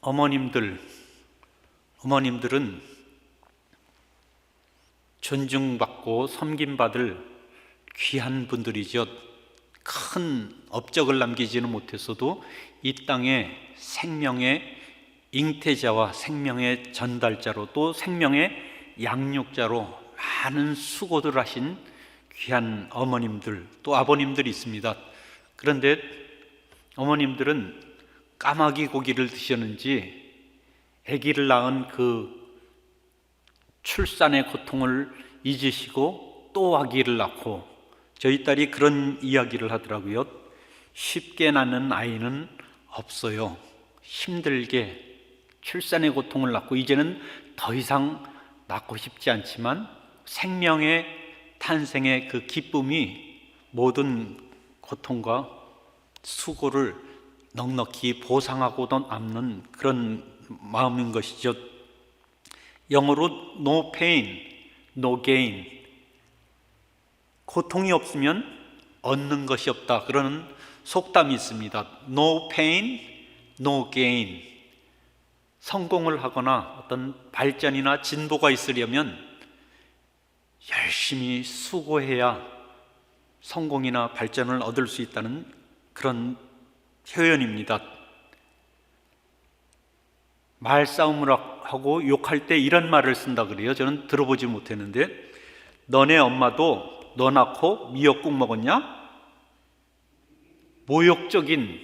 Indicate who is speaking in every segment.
Speaker 1: 어머님들은 존중받고 섬김받을 귀한 분들이죠. 큰 업적을 남기지는 못했어도 이 땅에 생명의 잉태자와 생명의 전달자로 또 생명의 양육자로 많은 수고를 하신 귀한 어머님들 또 아버님들이 있습니다. 그런데 어머님들은 까마귀 고기를 드셨는지 아기를 낳은 그 출산의 고통을 잊으시고 또 아기를 낳고, 저희 딸이 그런 이야기를 하더라고요. 쉽게 낳는 아이는 없어요. 힘들게 출산의 고통을 낳고 이제는 더 이상 낳고 싶지 않지만 생명의 탄생의 그 기쁨이 모든 고통과 수고를 넉넉히 보상하고도 남는 그런 마음인 것이죠. 영어로 no pain, no gain. 고통이 없으면 얻는 것이 없다, 그러는 속담이 있습니다. No pain, no gain. 성공을 하거나 어떤 발전이나 진보가 있으려면 열심히 수고해야 성공이나 발전을 얻을 수 있다는 그런 표현입니다. 말싸움을 하고 욕할 때 이런 말을 쓴다 그래요. 저는 들어보지 못했는데, 너네 엄마도 너 낳고 미역국 먹었냐? 모욕적인,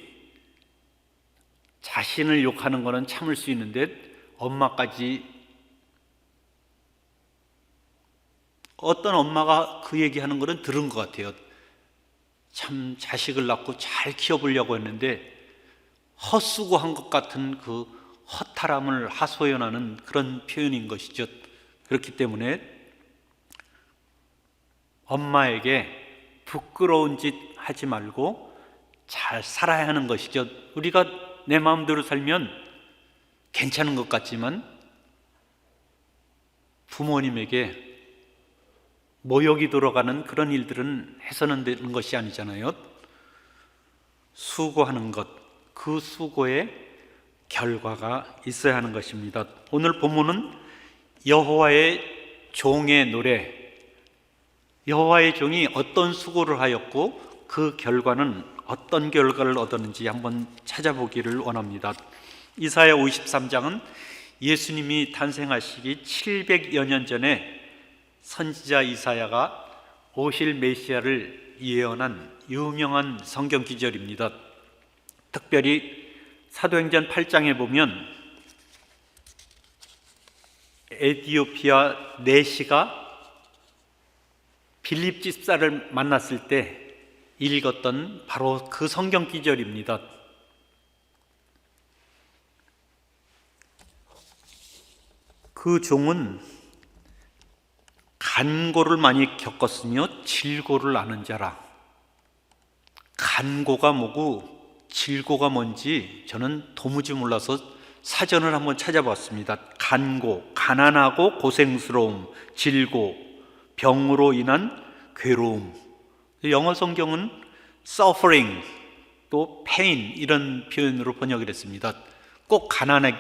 Speaker 1: 자신을 욕하는 거는 참을 수 있는데 엄마까지, 어떤 엄마가 그 얘기하는 거는 들은 것 같아요. 참 자식을 낳고 잘 키워보려고 했는데 헛수고한 것 같은 그 허탈함을 하소연하는 그런 표현인 것이죠. 그렇기 때문에 엄마에게 부끄러운 짓 하지 말고 잘 살아야 하는 것이죠. 우리가 내 마음대로 살면 괜찮은 것 같지만 부모님에게 모욕이 돌아가는 그런 일들은 해서는 되는 것이 아니잖아요. 수고하는 것, 그 수고에 결과가 있어야 하는 것입니다. 오늘 본문은 여호와의 종의 노래, 여호와의 종이 어떤 수고를 하였고 그 결과는 어떤 결과를 얻었는지 한번 찾아보기를 원합니다. 이사야 53장은 예수님이 탄생하시기 700여 년 전에 선지자 이사야가 오실 메시아를 예언한 유명한 성경 기절입니다. 특별히 사도행전 8장에 보면 에티오피아 내시가 빌립 집사를 만났을 때 읽었던 바로 그 성경 기절입니다. 그 종은 간고를 많이 겪었으며 질고를 아는 자라. 간고가 뭐고 질고가 뭔지 저는 도무지 몰라서 사전을 한번 찾아봤습니다. 간고, 가난하고 고생스러움, 질고, 병으로 인한 괴로움. 영어 성경은 suffering, 또 pain 이런 표현으로 번역을 했습니다. 꼭 가난해,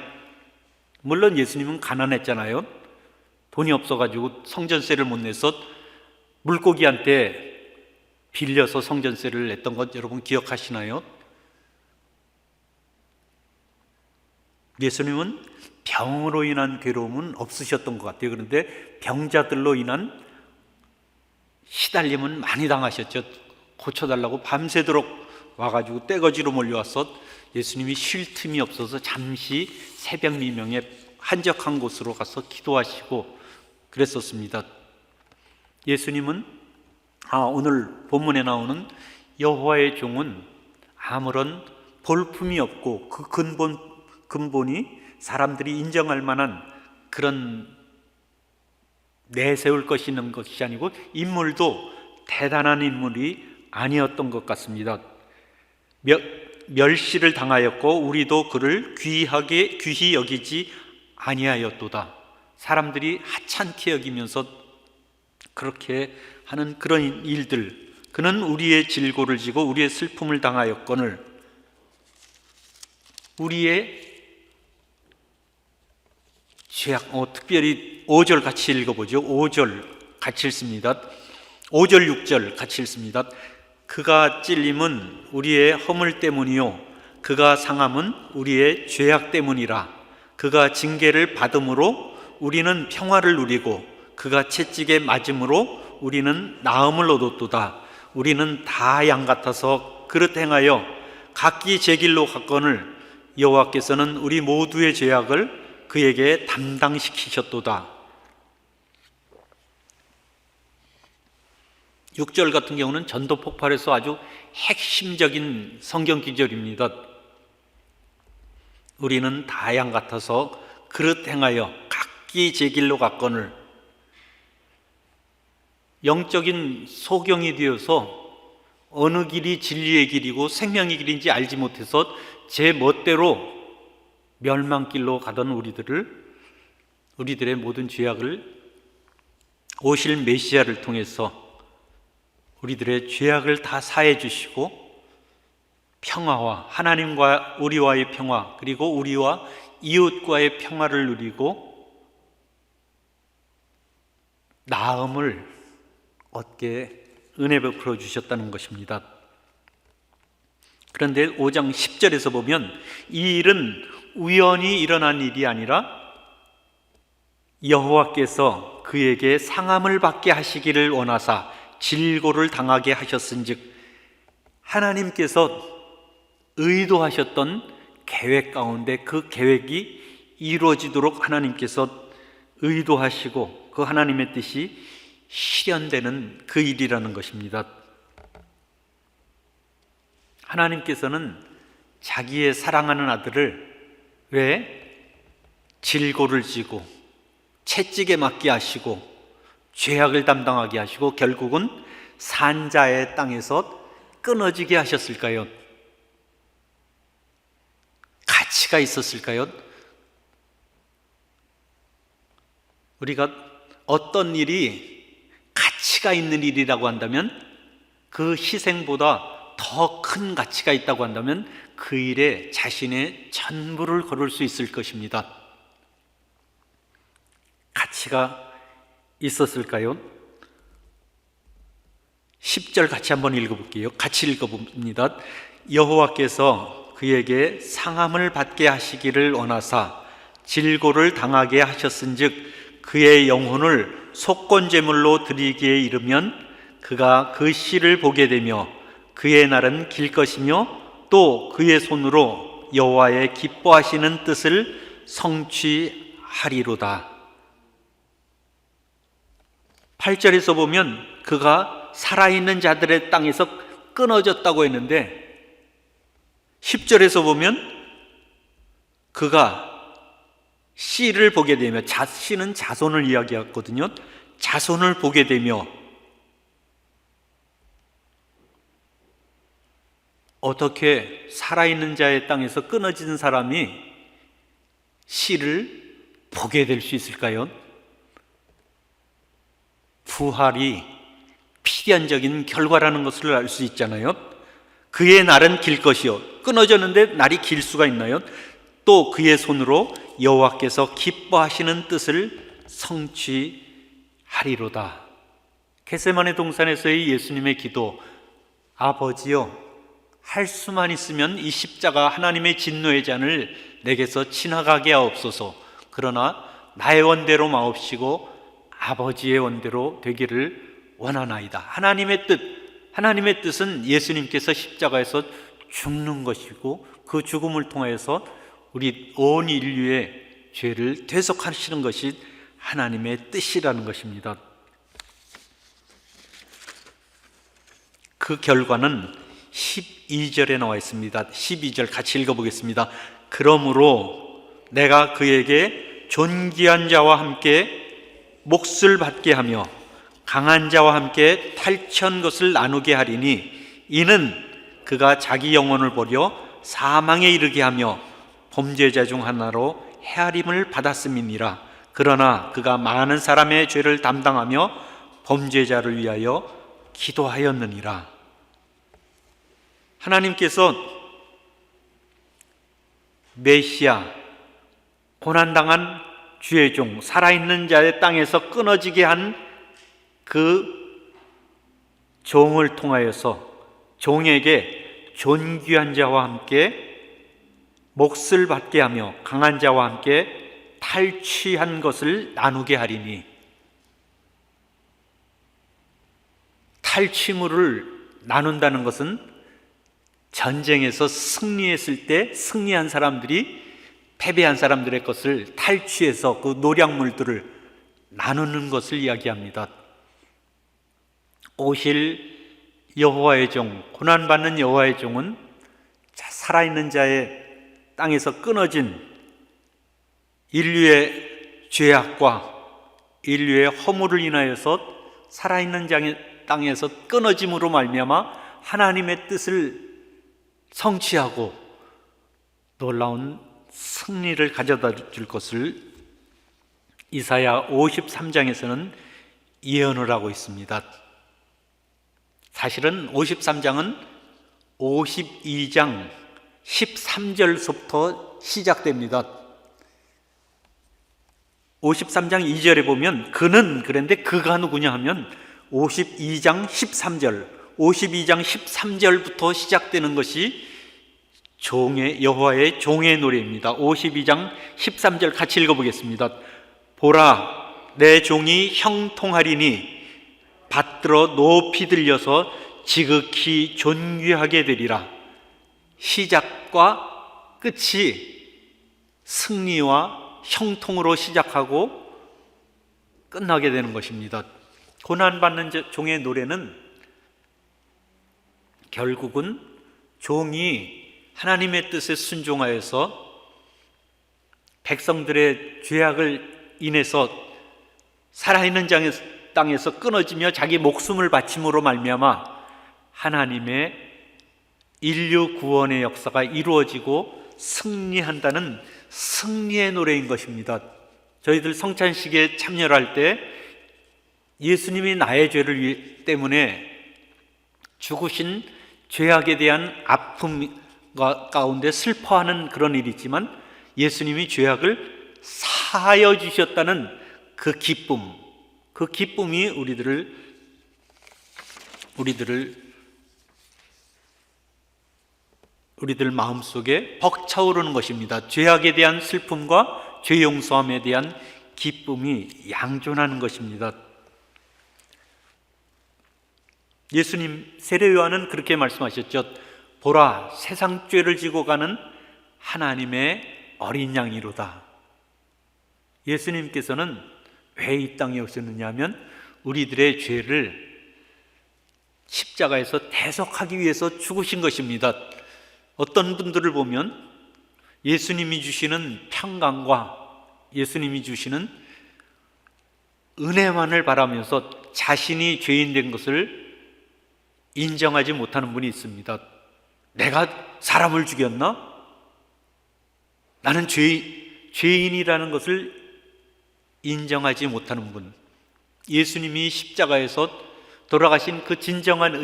Speaker 1: 물론 예수님은 가난했잖아요. 돈이 없어가지고 성전세를 못 내서 물고기한테 빌려서 성전세를 냈던 것 여러분 기억하시나요? 예수님은 병으로 인한 괴로움은 없으셨던 것 같아요. 그런데 병자들로 인한 시달림은 많이 당하셨죠. 고쳐달라고 밤새도록 와가지고 떼거지로 몰려와서 예수님이 쉴 틈이 없어서 잠시 새벽 미명에 한적한 곳으로 가서 기도하시고 그랬었습니다. 예수님은 오늘 본문에 나오는 여호와의 종은 아무런 볼품이 없고 그 근본이 사람들이 인정할 만한 그런 내세울 것이 있는 것이 아니고 인물도 대단한 인물이 아니었던 것 같습니다. 멸시를 당하였고 우리도 그를 귀히 여기지 아니하였도다. 사람들이 하찮게 여기면서 그렇게 하는 그런 일들, 그는 우리의 질고를 지고 우리의 슬픔을 당하였거늘 우리의 죄악, 특별히 5절 같이 읽어보죠. 5절 같이 읽습니다. 5절 6절 같이 읽습니다. 그가 찔림은 우리의 허물 때문이요 그가 상함은 우리의 죄악 때문이라. 그가 징계를 받음으로 우리는 평화를 누리고 그가 채찍에 맞음으로 우리는 나음을 얻었도다. 우리는 다 양 같아서 그릇 행하여 각기 제 길로 갔거늘 여호와께서는 우리 모두의 죄악을 그에게 담당시키셨도다. 6절 같은 경우는 전도 폭발에서 아주 핵심적인 성경 기절입니다. 우리는 다 양 같아서 그릇 행하여 각기 제 길로 갔거늘. 영적인 소경이 되어서 어느 길이 진리의 길이고 생명의 길인지 알지 못해서 제 멋대로 멸망길로 가던 우리들의 모든 죄악을 오실 메시아를 통해서 우리들의 죄악을 다 사해 주시고 평화와 하나님과 우리와의 평화, 그리고 우리와 이웃과의 평화를 누리고 나음을 얻게 은혜 베풀어 주셨다는 것입니다. 그런데 5장 10절에서 보면 이 일은 우연히 일어난 일이 아니라 여호와께서 그에게 상함을 받게 하시기를 원하사 질고를 당하게 하셨은즉, 하나님께서 의도하셨던 계획 가운데 그 계획이 이루어지도록 하나님께서 의도하시고 그 하나님의 뜻이 실현되는 그 일이라는 것입니다. 하나님께서는 자기의 사랑하는 아들을 왜 질고를 지고 채찍에 맞게 하시고 죄악을 담당하게 하시고 결국은 산자의 땅에서 끊어지게 하셨을까요? 가치가 있었을까요? 우리가 어떤 일이 가치가 있는 일이라고 한다면, 그 희생보다 더 큰 가치가 있다고 한다면 그 일에 자신의 전부를 걸을 수 있을 것입니다. 가치가 있었을까요? 10절 같이 한번 읽어볼게요. 같이 읽어봅니다. 여호와께서 그에게 상함을 받게 하시기를 원하사 질고를 당하게 하셨은즉 그의 영혼을 속건제물로 드리기에 이르면 그가 그 씨를 보게 되며 그의 날은 길 것이며 또 그의 손으로 여호와의 기뻐하시는 뜻을 성취하리로다. 8절에서 보면 그가 살아있는 자들의 땅에서 끊어졌다고 했는데 10절에서 보면 그가 씨를 보게 되며, 씨는 자손을 이야기하거든요. 자손을 보게 되며, 어떻게 살아있는 자의 땅에서 끊어진 사람이 씨를 보게 될 수 있을까요? 부활이 필연적인 결과라는 것을 알 수 있잖아요. 그의 날은 길 것이요. 끊어졌는데 날이 길 수가 있나요? 또 그의 손으로 여호와께서 기뻐하시는 뜻을 성취하리로다. 겟세마네 동산에서의 예수님의 기도, 아버지여, 할 수만 있으면 이 십자가 하나님의 진노의 잔을 내게서 지나가게 하옵소서. 그러나 나의 원대로 마옵시고 아버지의 원대로 되기를 원하나이다. 하나님의 뜻은 예수님께서 십자가에서 죽는 것이고 그 죽음을 통해서 우리 온 인류의 죄를 대속하시는 것이 하나님의 뜻이라는 것입니다. 그 결과는 12절에 나와 있습니다. 12절 같이 읽어보겠습니다. 그러므로 내가 그에게 존귀한 자와 함께 몫을 받게 하며 강한 자와 함께 탈취한 것을 나누게 하리니 이는 그가 자기 영혼을 버려 사망에 이르게 하며 범죄자 중 하나로 헤아림을 받았음이니라. 그러나 그가 많은 사람의 죄를 담당하며 범죄자를 위하여 기도하였느니라. 하나님께서 메시아, 고난당한 주의 종, 살아있는 자의 땅에서 끊어지게 한 그 종을 통하여서 종에게 존귀한 자와 함께 몫을 받게 하며 강한 자와 함께 탈취한 것을 나누게 하리니, 탈취물을 나눈다는 것은 전쟁에서 승리했을 때 승리한 사람들이 패배한 사람들의 것을 탈취해서 그 노략물들을 나누는 것을 이야기합니다. 오실 여호와의 종, 고난받는 여호와의 종은 살아있는 자의 땅에서 끊어진 인류의 죄악과 인류의 허물을 인하여서 살아있는 자의 땅에서 끊어짐으로 말미암아 하나님의 뜻을 성취하고 놀라운 승리를 가져다 줄 것을 이사야 53장에서는 예언을 하고 있습니다. 사실은 53장은 52장 13절부터 시작됩니다. 53장 2절에 보면 그는, 그런데 그가 누구냐 하면 52장 13절, 52장 13절부터 시작되는 것이 여호와의 종의 노래입니다. 52장 13절 같이 읽어보겠습니다. 보라, 내 종이 형통하리니 받들어 높이 들려서 지극히 존귀하게 되리라. 시작과 끝이 승리와 형통으로 시작하고 끝나게 되는 것입니다. 고난받는 종의 노래는 결국은 종이 하나님의 뜻에 순종하여서 백성들의 죄악을 인해서 살아있는 땅에서 끊어지며 자기 목숨을 바침으로 말미암아 하나님의 인류 구원의 역사가 이루어지고 승리한다는 승리의 노래인 것입니다. 저희들 성찬식에 참여할 때 예수님이 나의 죄를 때문에 죽으신 죄악에 대한 아픔 가운데 슬퍼하는 그런 일이지만 예수님이 죄악을 사하여 주셨다는 그 기쁨이 우리들 마음속에 벅차오르는 것입니다. 죄악에 대한 슬픔과 죄 용서함에 대한 기쁨이 양존하는 것입니다. 예수님, 세례 요한은 그렇게 말씀하셨죠. 보라, 세상 죄를 지고 가는 하나님의 어린 양이로다. 예수님께서는 왜 이 땅에 오셨느냐 하면 우리들의 죄를 십자가에서 대속하기 위해서 죽으신 것입니다. 어떤 분들을 보면 예수님이 주시는 평강과 예수님이 주시는 은혜만을 바라면서 자신이 죄인 된 것을 인정하지 못하는 분이 있습니다. 내가 사람을 죽였나? 나는 죄인이라는 것을 인정하지 못하는 분. 예수님이 십자가에서 돌아가신 그 진정한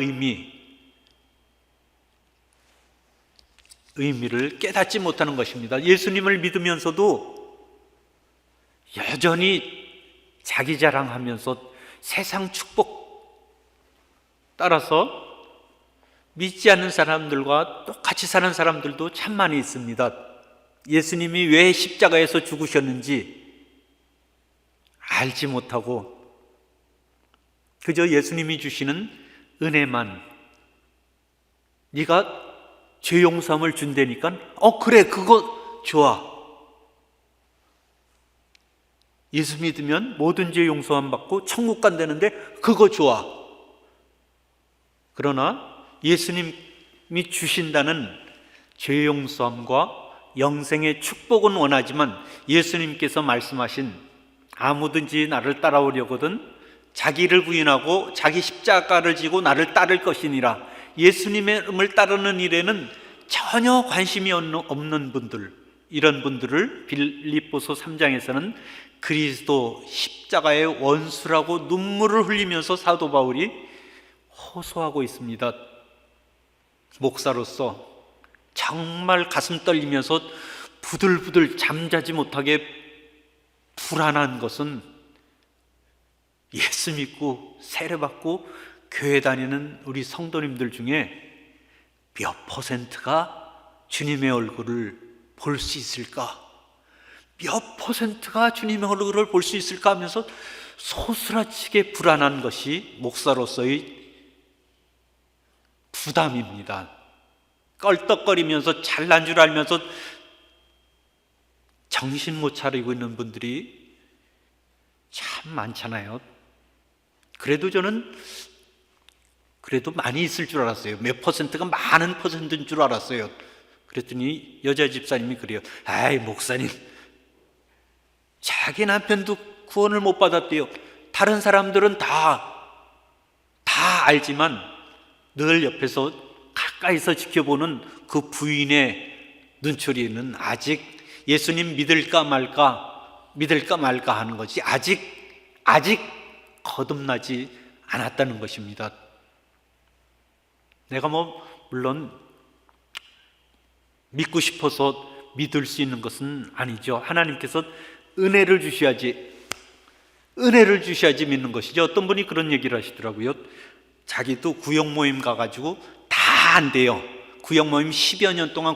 Speaker 1: 의미를 깨닫지 못하는 것입니다. 예수님을 믿으면서도 여전히 자기 자랑하면서 세상 축복 따라서 믿지 않는 사람들과 똑같이 사는 사람들도 참 많이 있습니다. 예수님이 왜 십자가에서 죽으셨는지 알지 못하고 그저 예수님이 주시는 은혜만, 네가 죄 용서함을 준다니까 그래, 그거 좋아. 예수 믿으면 모든 죄 용서함 받고 천국 간다는데 그거 좋아. 그러나 예수님이 주신다는 죄 용서함과 영생의 축복은 원하지만 예수님께서 말씀하신 아무든지 나를 따라오려거든 자기를 부인하고 자기 십자가를 지고 나를 따를 것이니라. 예수님을 따르는 일에는 전혀 관심이 없는 분들, 이런 분들을 빌립보서 3장에서는 그리스도 십자가의 원수라고 눈물을 흘리면서 사도 바울이 호소하고 있습니다. 목사로서 정말 가슴 떨리면서 부들부들 잠자지 못하게 불안한 것은 예수 믿고 세례받고 교회 다니는 우리 성도님들 중에 몇 퍼센트가 주님의 얼굴을 볼 수 있을까? 몇 퍼센트가 주님의 얼굴을 볼 수 있을까 하면서 소스라치게 불안한 것이 목사로서의 부담입니다. 껄떡거리면서 잘난 줄 알면서 정신 못 차리고 있는 분들이 참 많잖아요. 그래도 저는 많이 있을 줄 알았어요. 몇 퍼센트가 많은 퍼센트인 줄 알았어요. 그랬더니 여자 집사님이 그래요. 아이, 목사님, 자기 남편도 구원을 못 받았대요. 다른 사람들은 다 알지만 늘 옆에서 가까이서 지켜보는 그 부인의 눈초리에는 아직 예수님 믿을까 말까 하는 것이 아직 거듭나지 않았다는 것입니다. 내가 물론 믿고 싶어서 믿을 수 있는 것은 아니죠. 하나님께서 은혜를 주셔야지 믿는 것이죠. 어떤 분이 그런 얘기를 하시더라고요. 자기도 구역 모임 가가지고 다 안 돼요. 구역 모임 10여 년 동안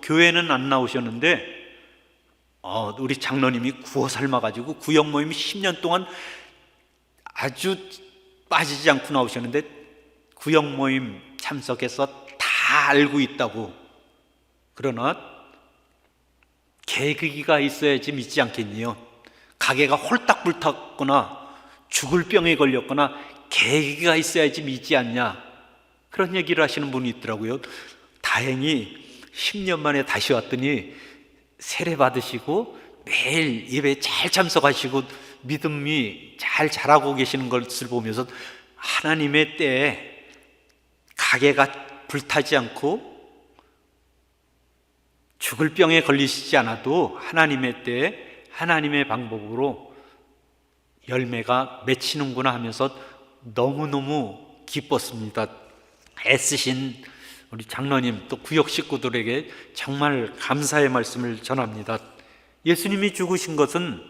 Speaker 1: 교회는 안 나오셨는데 우리 장로님이 구워 삶아가지고 구역 모임 10년 동안 아주 빠지지 않고 나오셨는데 구역 모임 참석해서 다 알고 있다고. 그러나 계기가 있어야지 믿지 않겠니요? 가게가 홀딱 불탔거나 죽을 병에 걸렸거나 계기가 있어야지 믿지 않냐, 그런 얘기를 하시는 분이 있더라고요. 다행히 10년 만에 다시 왔더니 세례 받으시고 매일 예배 잘 참석하시고 믿음이 잘 자라고 계시는 것을 보면서 하나님의 때에 가게가 불타지 않고 죽을 병에 걸리시지 않아도 하나님의 때에 하나님의 방법으로 열매가 맺히는구나 하면서 너무너무 기뻤습니다. 애쓰신 우리 장로님 또 구역 식구들에게 정말 감사의 말씀을 전합니다. 예수님이 죽으신 것은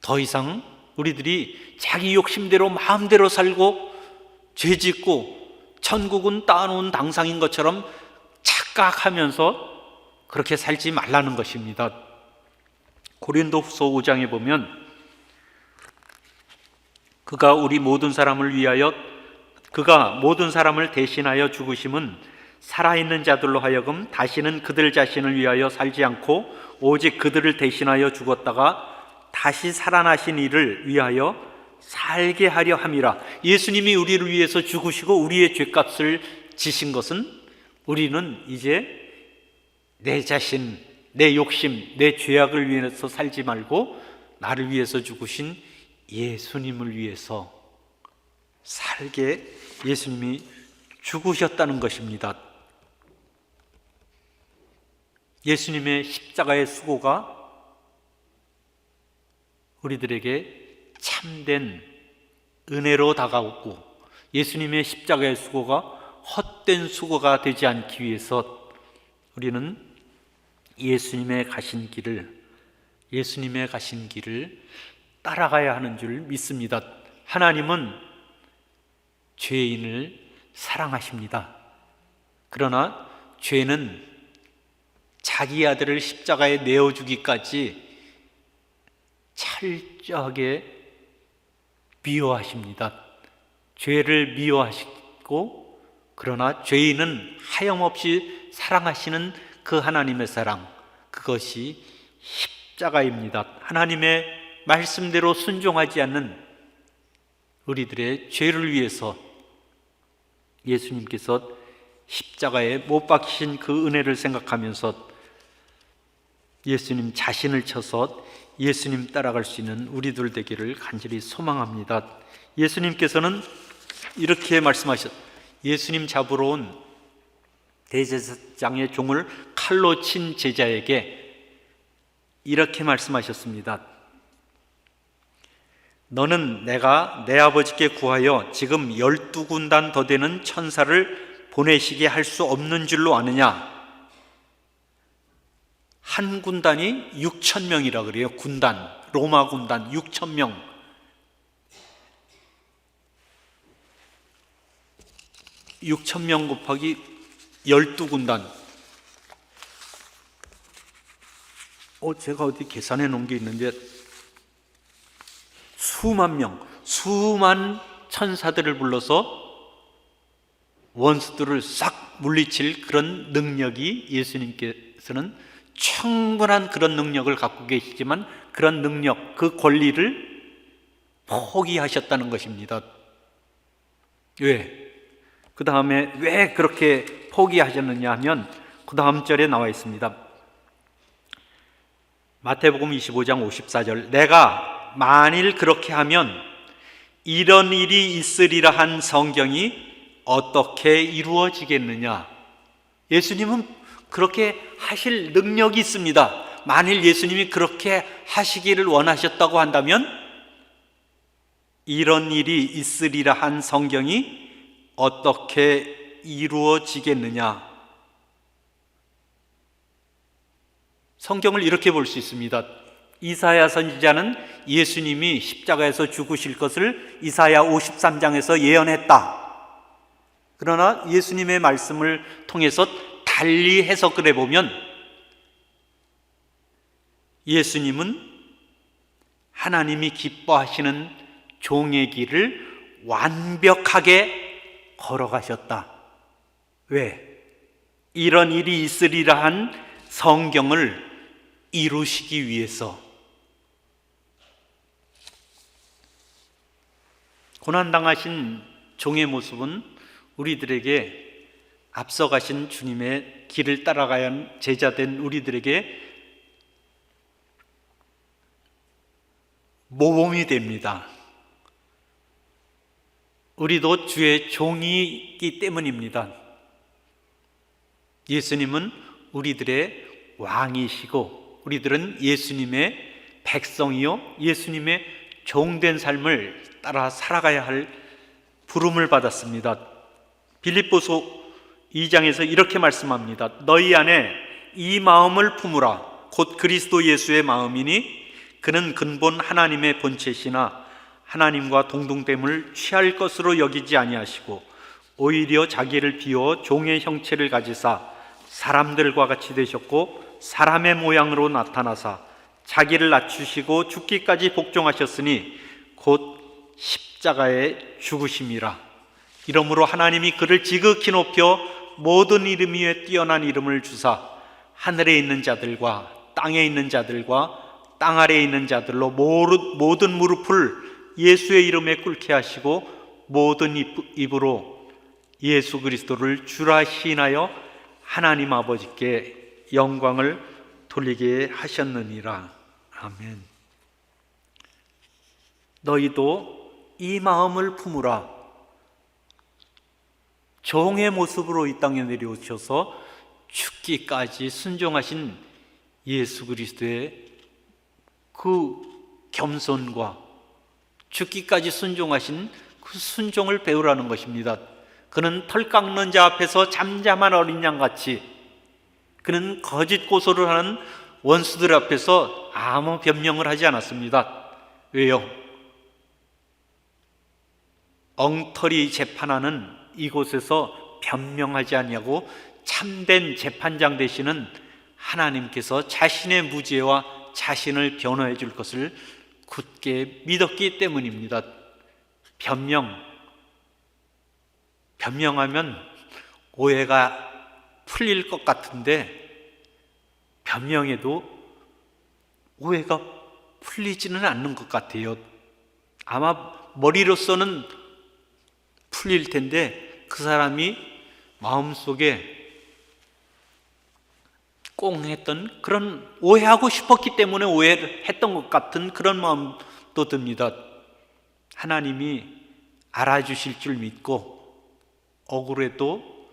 Speaker 1: 더 이상 우리들이 자기 욕심대로 마음대로 살고 죄짓고 천국은 따놓은 당상인 것처럼 착각하면서 그렇게 살지 말라는 것입니다. 고린도후서 5장에 보면 그가 모든 사람을 대신하여 죽으심은 살아있는 자들로 하여금 다시는 그들 자신을 위하여 살지 않고 오직 그들을 대신하여 죽었다가 다시 살아나신 이를 위하여 살게 하려 함이라. 예수님이 우리를 위해서 죽으시고 우리의 죄값을 지신 것은 우리는 이제 내 자신, 내 욕심, 내 죄악을 위해서 살지 말고 나를 위해서 죽으신 예수님을 위해서 살게 예수님이 죽으셨다는 것입니다. 예수님의 십자가의 수고가 우리들에게 참된 은혜로 다가오고 예수님의 십자가의 수고가 헛된 수고가 되지 않기 위해서 우리는 예수님의 가신 길을 따라가야 하는 줄 믿습니다. 하나님은 죄인을 사랑하십니다. 그러나 죄는 자기 아들을 십자가에 내어주기까지 철저하게 미워하십니다. 죄를 미워하시고 그러나 죄인은 하염없이 사랑하시는 그 하나님의 사랑, 그것이 십자가입니다. 하나님의 말씀대로 순종하지 않는 우리들의 죄를 위해서 예수님께서 십자가에 못 박히신 그 은혜를 생각하면서 예수님 자신을 쳐서 예수님 따라갈 수 있는 우리들 되기를 간절히 소망합니다. 예수님께서는 이렇게 말씀하셨. 예수님 잡으러 온 대제사장의 종을 칼로 친 제자에게 이렇게 말씀하셨습니다. 너는 내가 내 아버지께 구하여 지금 12군단 더 되는 천사를 보내시게 할 수 없는 줄로 아느냐? 한 군단이 6천 명이라 그래요. 군단, 로마 군단 6천 명. 6천 명 곱하기 12군단. 제가 어디 계산해 놓은 게 있는데 수만 명, 수만 천사들을 불러서 원수들을 싹 물리칠 그런 능력이 예수님께서는 충분한 그런 능력을 갖고 계시지만 그런 능력, 그 권리를 포기하셨다는 것입니다. 왜? 그 다음에 왜 그렇게 포기하셨느냐 하면 그 다음 절에 나와 있습니다. 마태복음 25장 54절, 내가 만일 그렇게 하면 이런 일이 있으리라 한 성경이 어떻게 이루어지겠느냐. 예수님은 그렇게 하실 능력이 있습니다. 만일 예수님이 그렇게 하시기를 원하셨다고 한다면 이런 일이 있으리라 한 성경이 어떻게 이루어지겠느냐. 성경을 이렇게 볼 수 있습니다. 이사야 선지자는 예수님이 십자가에서 죽으실 것을 이사야 53장에서 예언했다. 그러나 예수님의 말씀을 통해서 달리 해석을 해보면 예수님은 하나님이 기뻐하시는 종의 길을 완벽하게 걸어가셨다. 왜? 이런 일이 있으리라 한 성경을 이루시기 위해서. 고난당하신 종의 모습은 우리들에게 앞서가신 주님의 길을 따라가야 하는 제자된 우리들에게 모범이 됩니다. 우리도 주의 종이기 때문입니다. 예수님은 우리들의 왕이시고 우리들은 예수님의 백성이요 예수님의 종된 삶을 따라 살아가야 할 부름을 받았습니다. 빌립보서 2장에서 이렇게 말씀합니다. 너희 안에 이 마음을 품으라. 곧 그리스도 예수의 마음이니 그는 근본 하나님의 본체시나 하나님과 동등됨을 취할 것으로 여기지 아니하시고 오히려 자기를 비워 종의 형체를 가지사 사람들과 같이 되셨고 사람의 모양으로 나타나사 자기를 낮추시고 죽기까지 복종하셨으니 곧 십자가에 죽으심이라. 이러므로 하나님이 그를 지극히 높여 모든 이름 위에 뛰어난 이름을 주사 하늘에 있는 자들과 땅에 있는 자들과 땅 아래에 있는 자들로 모든 무릎을 예수의 이름에 꿇게 하시고 모든 입으로 예수 그리스도를 주라 시인하여 하나님 아버지께 영광을 돌리게 하셨느니라. 아멘. 너희도 이 마음을 품으라. 종의 모습으로 이 땅에 내려오셔서 죽기까지 순종하신 예수 그리스도의 그 겸손과 죽기까지 순종하신 그 순종을 배우라는 것입니다. 그는 털 깎는 자 앞에서 잠잠한 어린 양같이, 그는 거짓 고소를 하는 원수들 앞에서 아무 변명을 하지 않았습니다. 왜요? 엉터리 재판하는 이곳에서 변명하지 아니하고 참된 재판장 되시는 하나님께서 자신의 무죄와 자신을 변호해 줄 것을 굳게 믿었기 때문입니다. 변명하면 오해가 풀릴 것 같은데 변명해도 오해가 풀리지는 않는 것 같아요. 아마 머리로서는 풀릴 텐데 그 사람이 마음속에 꽁했던 그런, 오해하고 싶었기 때문에 오해를 했던 것 같은 그런 마음도 듭니다. 하나님이 알아주실 줄 믿고 억울해도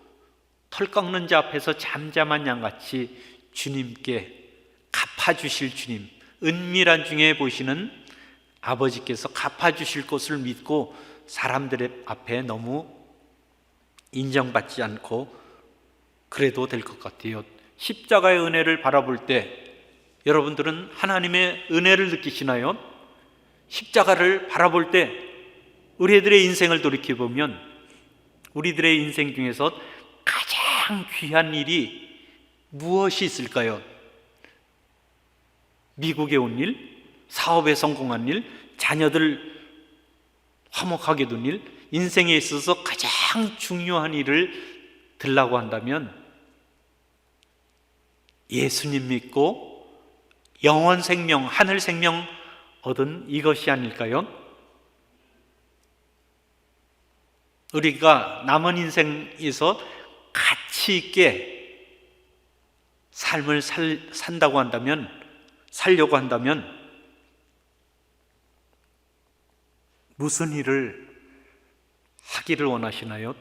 Speaker 1: 털 깎는 자 앞에서 잠잠한 양같이 주님께 갚아주실 주님, 은밀한 중에 보시는 아버지께서 갚아주실 것을 믿고 사람들의 앞에 너무 인정받지 않고 그래도 될 것 같아요. 십자가의 은혜를 바라볼 때 여러분들은 하나님의 은혜를 느끼시나요? 십자가를 바라볼 때 우리들의 인생을 돌이켜보면 우리들의 인생 중에서 가장 귀한 일이 무엇이 있을까요? 미국에 온 일, 사업에 성공한 일, 자녀들 화목하게 둔 일, 인생에 있어서 가장 중요한 일을 들라고 한다면 예수님 믿고 영원 생명, 하늘 생명 얻은 이것이 아닐까요? 우리가 남은 인생에서 가치 있게 삶을 산다고 한다면, 살려고 한다면 무슨 일을 하기를 원하시나요?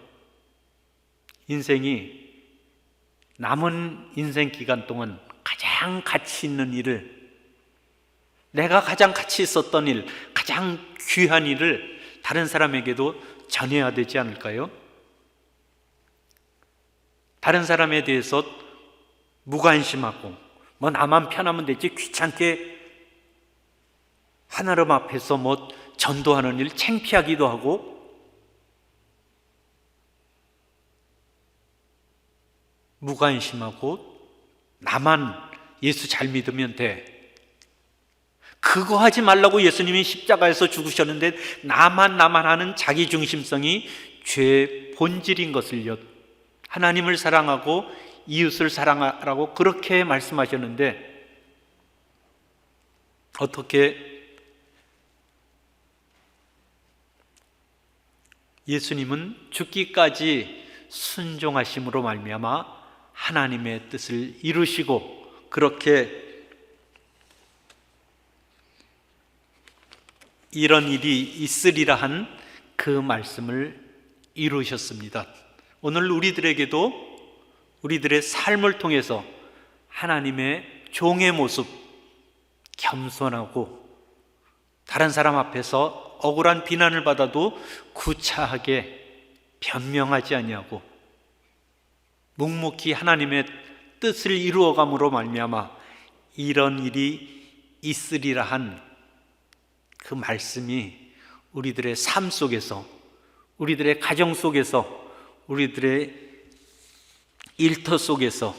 Speaker 1: 인생이 남은 인생 기간 동안 가장 가치 있는 일을, 내가 가장 가치 있었던 일, 가장 귀한 일을 다른 사람에게도 전해야 되지 않을까요? 다른 사람에 대해서 무관심하고 뭐 나만 편하면 되지 귀찮게 하나님 앞에서 뭐 전도하는 일 창피하기도 하고 무관심하고 나만 예수 잘 믿으면 돼, 그거 하지 말라고 예수님이 십자가에서 죽으셨는데 나만 하는 자기중심성이 죄의 본질인 것을요, 하나님을 사랑하고 이웃을 사랑하라고 그렇게 말씀하셨는데 어떻게 예수님은 죽기까지 순종하심으로 말미암아 하나님의 뜻을 이루시고 그렇게 이런 일이 있으리라 한 그 말씀을 이루셨습니다. 오늘 우리들에게도 우리들의 삶을 통해서 하나님의 종의 모습, 겸손하고 다른 사람 앞에서 억울한 비난을 받아도 구차하게 변명하지 아니하고 묵묵히 하나님의 뜻을 이루어감으로 말미암아 이런 일이 있으리라 한 그 말씀이 우리들의 삶 속에서, 우리들의 가정 속에서, 우리들의 일터 속에서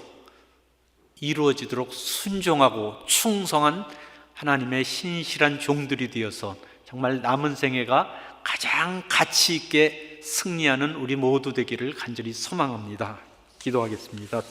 Speaker 1: 이루어지도록 순종하고 충성한 하나님의 신실한 종들이 되어서 정말 남은 생애가 가장 가치 있게 승리하는 우리 모두 되기를 간절히 소망합니다. 기도하겠습니다.